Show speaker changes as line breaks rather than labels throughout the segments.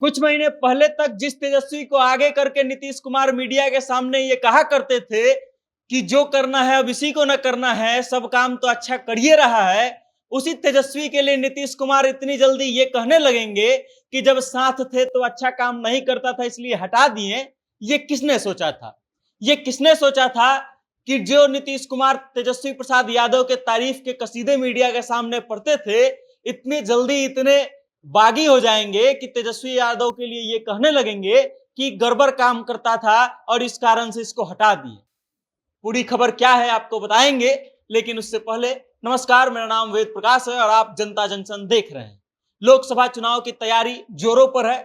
कुछ महीने पहले तक जिस तेजस्वी को आगे करके नीतीश कुमार मीडिया के सामने ये कहा करते थे कि जो करना है अब इसी को न करना है, सब काम तो अच्छा करिए रहा है, उसी तेजस्वी के लिए नीतीश कुमार इतनी जल्दी ये कहने लगेंगे कि जब साथ थे तो अच्छा काम नहीं करता था इसलिए हटा दिए। ये किसने सोचा था? ये किसने सोचा था कि जो नीतीश कुमार तेजस्वी प्रसाद यादव के तारीफ के कसीदे मीडिया के सामने पढ़ते थे, इतनी जल्दी इतने बागी हो जाएंगे कि तेजस्वी यादव के लिए ये कहने लगेंगे कि गड़बड़ काम करता था और इस कारण से इसको हटा दिए। पूरी खबर क्या है आपको बताएंगे, लेकिन उससे पहले नमस्कार, मेरा नाम वेद प्रकाश है और आप जनता जंक्शन देख रहे हैं। लोकसभा चुनाव की तैयारी जोरों पर है।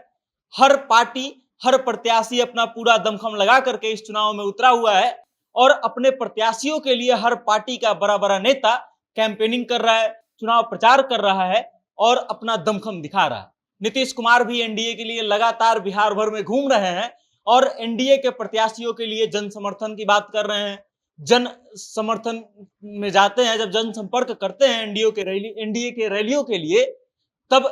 हर पार्टी, हर प्रत्याशी अपना पूरा दमखम लगा करके इस चुनाव में उतरा हुआ है और अपने प्रत्याशियों के लिए हर पार्टी का बड़ा बड़ा नेता कैंपेनिंग कर रहा है, चुनाव प्रचार कर रहा है और अपना दमखम दिखा रहा है। नीतीश कुमार भी एनडीए के लिए लगातार बिहार भर में घूम रहे हैं और एनडीए के प्रत्याशियों के लिए जन समर्थन की बात कर रहे हैं। जन समर्थन में जाते हैं, जब जनसंपर्क करते हैं एनडीए के रैलियों के लिए, तब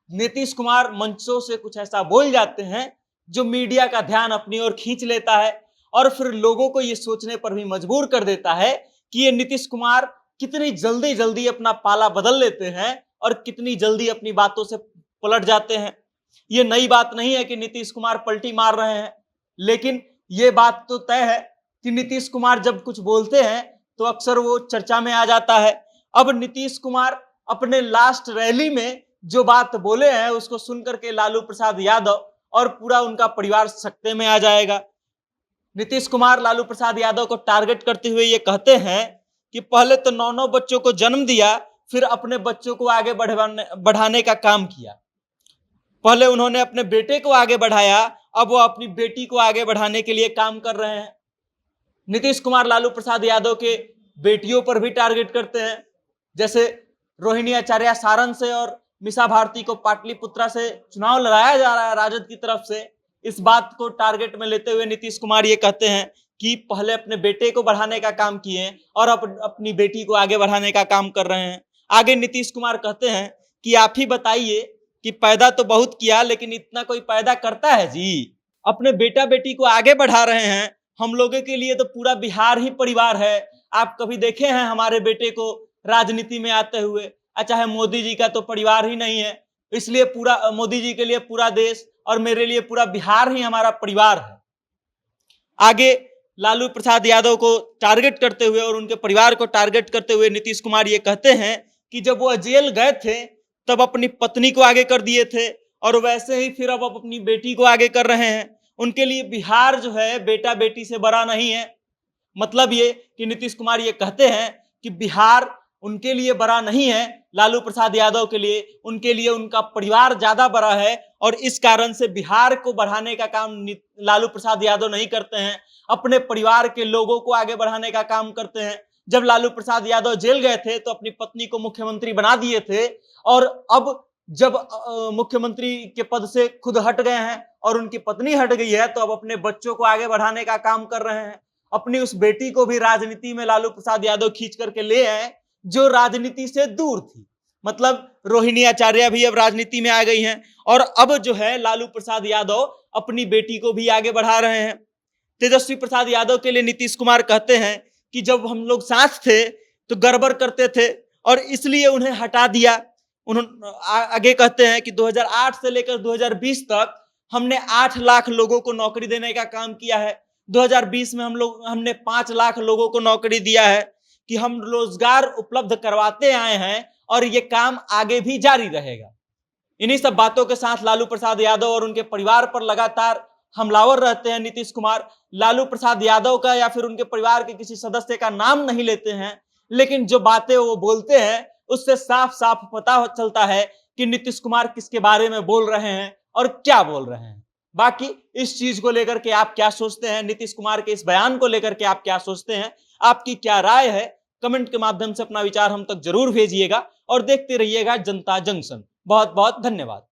नीतीश कुमार मंचों से कुछ ऐसा बोल जाते हैं जो मीडिया का ध्यान अपनी ओर खींच लेता है और फिर लोगों को ये सोचने पर भी मजबूर कर देता है कि ये नीतीश कुमार कितनी जल्दी जल्दी अपना पाला बदल लेते हैं और कितनी जल्दी अपनी बातों से पलट जाते हैं। ये नई बात नहीं है कि नीतीश कुमार पलटी मार रहे हैं, लेकिन ये बात तो तय है कि नीतीश कुमार जब कुछ बोलते हैं तो अक्सर वो चर्चा में आ जाता है। अब नीतीश कुमार अपने लास्ट रैली में जो बात बोले हैं उसको सुनकर के लालू प्रसाद यादव और पूरा उनका परिवार सकते में आ जाएगा। नीतीश कुमार लालू प्रसाद यादव को टारगेट करते हुए ये कहते हैं कि पहले तो 9 बच्चों को जन्म दिया, फिर अपने बच्चों को आगे बढ़ाने का काम किया। पहले उन्होंने अपने बेटे को आगे बढ़ाया, अब वो अपनी बेटी को आगे बढ़ाने के लिए काम कर रहे हैं। नीतीश कुमार लालू प्रसाद यादव के बेटियों पर भी टारगेट करते हैं, जैसे रोहिणी आचार्य सारण से और मिसा भारती को पाटलिपुत्रा से चुनाव लड़ाया जा रहा है राजद की तरफ से। इस बात को टारगेट में लेते हुए नीतीश कुमार ये कहते हैं कि पहले अपने बेटे को बढ़ाने का काम किए और अपनी बेटी को आगे बढ़ाने का काम कर रहे हैं। आगे नीतीश कुमार कहते हैं कि आप ही बताइए कि पैदा तो बहुत किया लेकिन इतना कोई पैदा करता है जी? अपने बेटा बेटी को आगे बढ़ा रहे हैं। हम लोगों के लिए तो पूरा बिहार ही परिवार है। आप कभी देखे हैं हमारे बेटे को राजनीति में आते हुए? चाहे मोदी जी का तो परिवार ही नहीं है, इसलिए पूरा मोदी जी के लिए पूरा देश और मेरे लिए पूरा बिहार ही हमारा परिवार है। आगे लालू प्रसाद यादव को टारगेट करते हुए और उनके परिवार को टारगेट करते हुए नीतीश कुमार ये कहते हैं कि जब वो जेल गए थे तब अपनी पत्नी को आगे कर दिए थे और वैसे ही फिर अब अपनी बेटी को आगे कर रहे हैं। उनके लिए बिहार जो है बेटा बेटी से बड़ा नहीं है। मतलब ये कि नीतीश कुमार ये कहते हैं कि बिहार उनके लिए बड़ा नहीं है, लालू प्रसाद यादव के लिए, उनके लिए उनका परिवार ज्यादा बड़ा है और इस कारण से बिहार को बढ़ाने का काम लालू प्रसाद यादव नहीं करते हैं, अपने परिवार के लोगों को आगे बढ़ाने का काम करते हैं। जब लालू प्रसाद यादव जेल गए थे तो अपनी पत्नी को मुख्यमंत्री बना दिए थे और अब जब मुख्यमंत्री के पद से खुद हट गए हैं और उनकी पत्नी हट गई है तो अब अपने बच्चों को आगे बढ़ाने का काम कर रहे हैं। अपनी उस बेटी को भी राजनीति में लालू प्रसाद यादव खींच करके ले आए जो राजनीति से दूर थी। मतलब रोहिणी आचार्य भी अब राजनीति में आ गई हैं और अब जो है लालू प्रसाद यादव अपनी बेटी को भी आगे बढ़ा रहे हैं। तेजस्वी प्रसाद यादव के लिए नीतीश कुमार कहते हैं कि जब हम लोग साथ थे तो गड़बड़ करते थे और इसलिए उन्हें हटा दिया। उन्होंने आगे कहते हैं कि 2008 से लेकर 2020 तक हमने 8 लाख लोगों को नौकरी देने का काम किया है। 2020 में हमने 5 लाख लोगों को नौकरी दिया है कि हम रोजगार उपलब्ध करवाते आए हैं और ये काम आगे भी जारी रहेगा। इन्हीं सब बातों के साथ लालू प्रसाद यादव और उनके परिवार पर लगातार हमलावर रहते हैं नीतीश कुमार। लालू प्रसाद यादव का या फिर उनके परिवार के किसी सदस्य का नाम नहीं लेते हैं, लेकिन जो बातें वो बोलते हैं उससे साफ साफ पता चलता है कि नीतीश कुमार किसके बारे में बोल रहे हैं और क्या बोल रहे हैं। बाकी इस चीज को लेकर के आप क्या सोचते हैं, नीतीश कुमार के इस बयान को लेकर के आप क्या सोचते हैं, आपकी क्या राय है? कमेंट के माध्यम से अपना विचार हम तक जरूर भेजिएगा और देखते रहिएगा जनता जंक्शन। बहुत बहुत धन्यवाद।